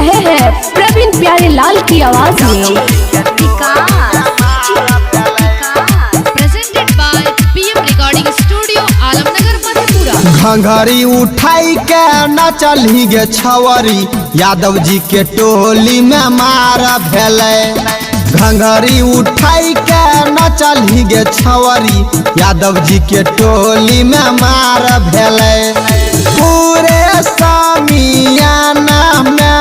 रहे हैं प्रवीण प्यारे लाल की आवाज में। Presented by PM recording studio Alamnagar Madhepura. घंघरी उठाई के न चली गे छवरी, यादव जी के टोली में मार भेले। घंघरी उठाई के न चली गे छवरी, यादव जी के टोली में मार भेले। पूरे समियाना में,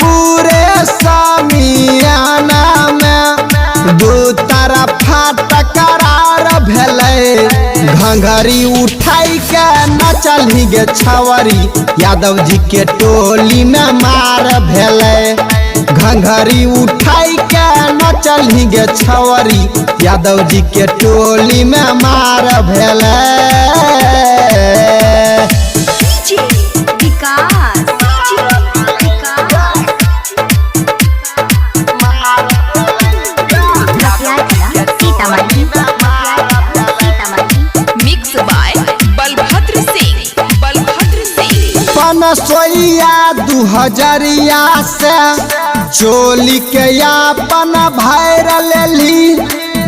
पूरे समियाना में दू तरफ टकरार भेले। घंघरी उठाई के न चली गे छवरी, यादव जी के टोली में मार भेले। घंघरी उठाई के न चली गे छवरी, यादव जी के टोली में मार भेले। Mix by Balbhadra Singh, Balbhadra Singh. पनसोइया 2000 से चोली के यापन भैर लेली,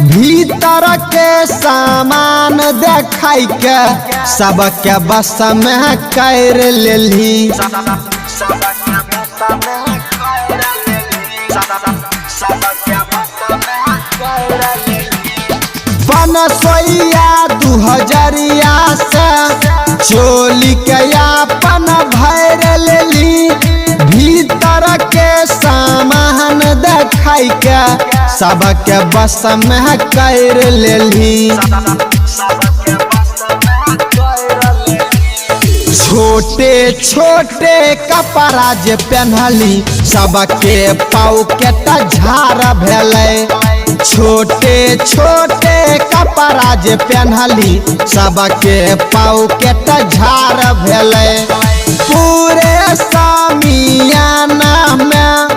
भीतर के सामान देखाई के सबके बस में कर लेली। पनसोइया 2000 से चोली के यापन भैर लेली, भीतर के सामान देखाई के सबके बस में कर लेली। छोटे छोटे कपड़ा जे पहनली, सबके पॉकेट झार भेले। छोटे छोटे कपड़ा जे पहनली, सबके पॉकेट झार भेले। पूरे समियाना में,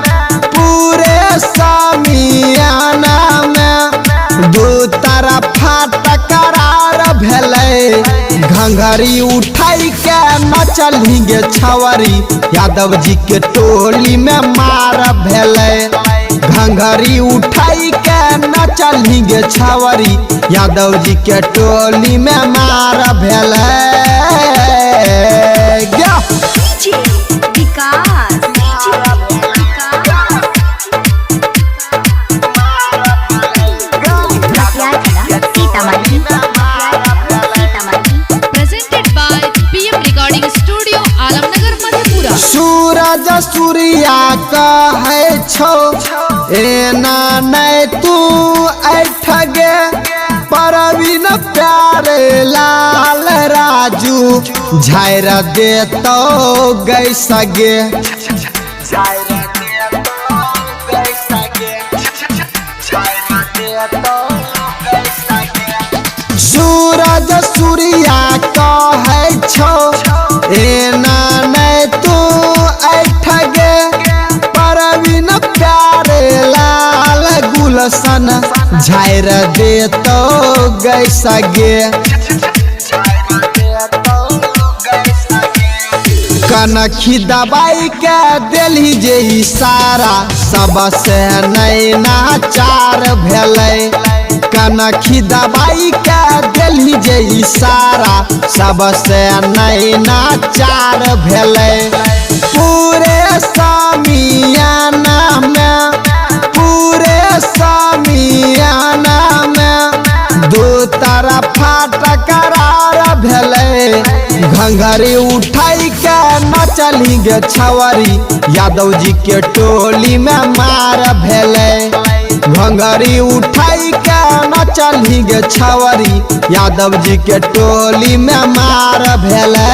पूरे समियाना में दू तरफ टकरार भेले। घंघरी उठाई के न चली गे छवरी, यादव जी के टोली में मार भेले। घंघरी उठाई के न चली गे छवरी, यादव जी के टोली में मार भेले। Presented by PM recording studio Alamnagar Madhepura. सूरज सूर्या कहे छो, एना नहीं तू ऐठगे। प्रवीण प्यारे लाल राजू झायर दे तो गई सगे। सूरज सूर्या कहे छो, एना नहीं तू ऐठगे। प्रवीण प्यारे लाल गुलशन झायर दे तो गई सगे। कनखी दबाई के दिली जे इशारा, सबसे नैना चार भेले। कनखी दबाई के दिली जे इशारा, सबसे नैना चार भेले। पूरे समियाना में, पूरे समियाना में दू तरफ टकरार भेले। घंघरी उठाई के न चली गे छवरी, यादव जी के टोली में मार भेले। घंघरी उठाई के न चली गे छवरी, यादव जी के टोली में मार भेले।